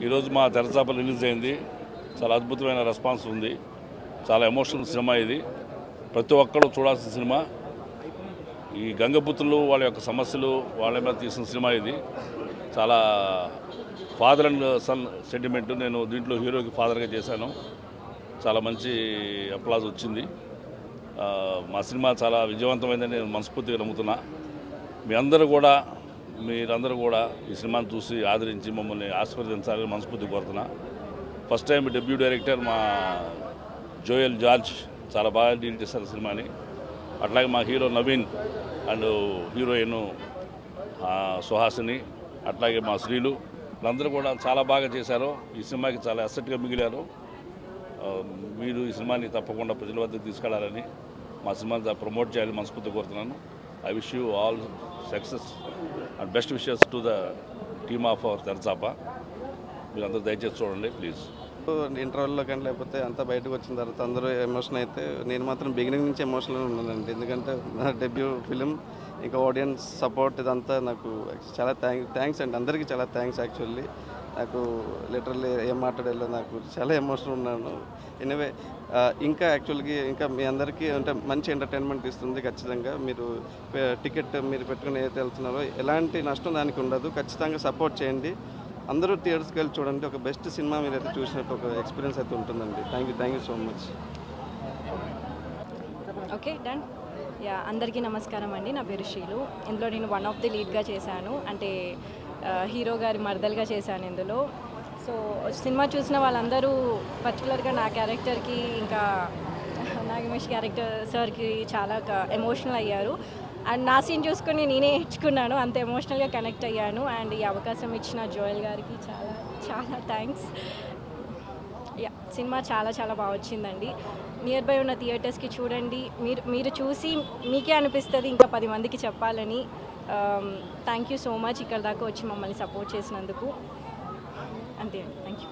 ఈరోజు మా తెరచాప రిలీజ్ అయింది. చాలా అద్భుతమైన రెస్పాన్స్ ఉంది. చాలా ఎమోషనల్ సినిమా ఇది. ప్రతి ఒక్కరూ చూడాల్సిన సినిమా. ఈ గంగపుత్రులు వాళ్ళ యొక్క సమస్యలు వాళ్ళ మీద తీసిన సినిమా ఇది. చాలా ఫాదర్ అండ్ సన్ సెంటిమెంట్. నేను దీంట్లో హీరోకి ఫాదర్గా చేశాను. చాలా మంచి అప్లాజ్ వచ్చింది. మా సినిమా చాలా విజయవంతమైందని నేను మనస్ఫూర్తిగా నమ్ముతున్నా. మీరందరూ కూడా ఈ సినిమాను చూసి ఆదరించి మమ్మల్ని ఆశీర్వదించాలని మనస్ఫూర్తిగా కోరుతున్నా. ఫస్ట్ టైం డెబ్యూ డైరెక్టర్ మా జోయల్ జార్జ్ చాలా బాగా డీల్ చేశారు సినిమాని. అట్లాగే మా hero Naveen and heroine Suhasini, అట్లాగే మా శ్రీలు, వీళ్ళందరూ కూడా చాలా బాగా చేశారు. ఈ సినిమాకి చాలా అసెట్గా మిగిలారు. మీరు ఈ సినిమాని తప్పకుండా ప్రజల వద్దకు తీసుకెళ్లాలని, మా సినిమాని ప్రమోట్ చేయాలని మనస్ఫూర్తిగా కోరుతున్నాను. I wish you all success and best wishes to the team of our Terachapa. మీరందరూ దయచేసి చూడండి ప్లీజ్. ఇంటర్వెల్లో కానీ లేకపోతే అంతా బయటకు వచ్చిన తర్వాత అందరూ ఎమోషన్ అయితే నేను మాత్రం బిగినింగ్ నుంచి ఎమోషనల్ ఉన్నానండి. ఎందుకంటే నా డెబ్యూ ఫిలిం, ఇంకా ఆడియన్స్ సపోర్ట్ ఇదంతా నాకు చాలా థ్యాంక్స్ అండి. అందరికీ చాలా థ్యాంక్స్. యాక్చువల్లీ నాకు లిటరల్లీ ఏం మాట్లాడేలో నాకు చాలా ఎమోషనల్ ఉన్నాను. ఎనివే ఇంకా యాక్చువల్గా ఇంకా మీ అందరికీ అంటే మంచి ఎంటర్టైన్మెంట్ ఇస్తుంది. ఖచ్చితంగా మీరు టికెట్ మీరు పెట్టుకుని ఏదైతే వెళ్తున్నారో ఎలాంటి నష్టం దానికి ఉండదు. ఖచ్చితంగా సపోర్ట్ చేయండి. అందరూ థియేటర్స్కి వెళ్ళి చూడండి. ఒక బెస్ట్ సినిమా మీరైతే చూసినట్టు ఒక ఎక్స్పీరియన్స్ అయితే ఉంటుందండి. Thank you so much. Okay done. అందరికీ నమస్కారం అండి. నా పేరు శ్రీలు. ఇందులో నేను వన్ ఆఫ్ ది లీడ్గా చేశాను. అంటే హీరో గారి మరదలుగా చేశాను ఇందులో. సో సినిమా చూసిన వాళ్ళందరూ పర్టికులర్గా నా క్యారెక్టర్కి, ఇంకా నాగమేష్ క్యారెక్టర్ సార్కి చాలా ఎమోషనల్ అయ్యారు. అండ్ నా సీన్ చూసుకొని నేనే ఏడ్చుకున్నాను. అంత ఎమోషనల్గా కనెక్ట్ అయ్యాను. అండ్ ఈ అవకాశం ఇచ్చిన జోయల్ గారికి చాలా చాలా థ్యాంక్స్. సినిమా చాలా చాలా బాగా వచ్చిందండి. నియర్ బై ఉన్న థియేటర్స్కి చూడండి. మీరు చూసి మీకే అనిపిస్తుంది ఇంకా 10 మందికి చెప్పాలని. థ్యాంక్ యూ సో మచ్ ఇక్కడ దాకా వచ్చి మమ్మల్ని సపోర్ట్ చేసినందుకు. అంతే, థ్యాంక్ యూ.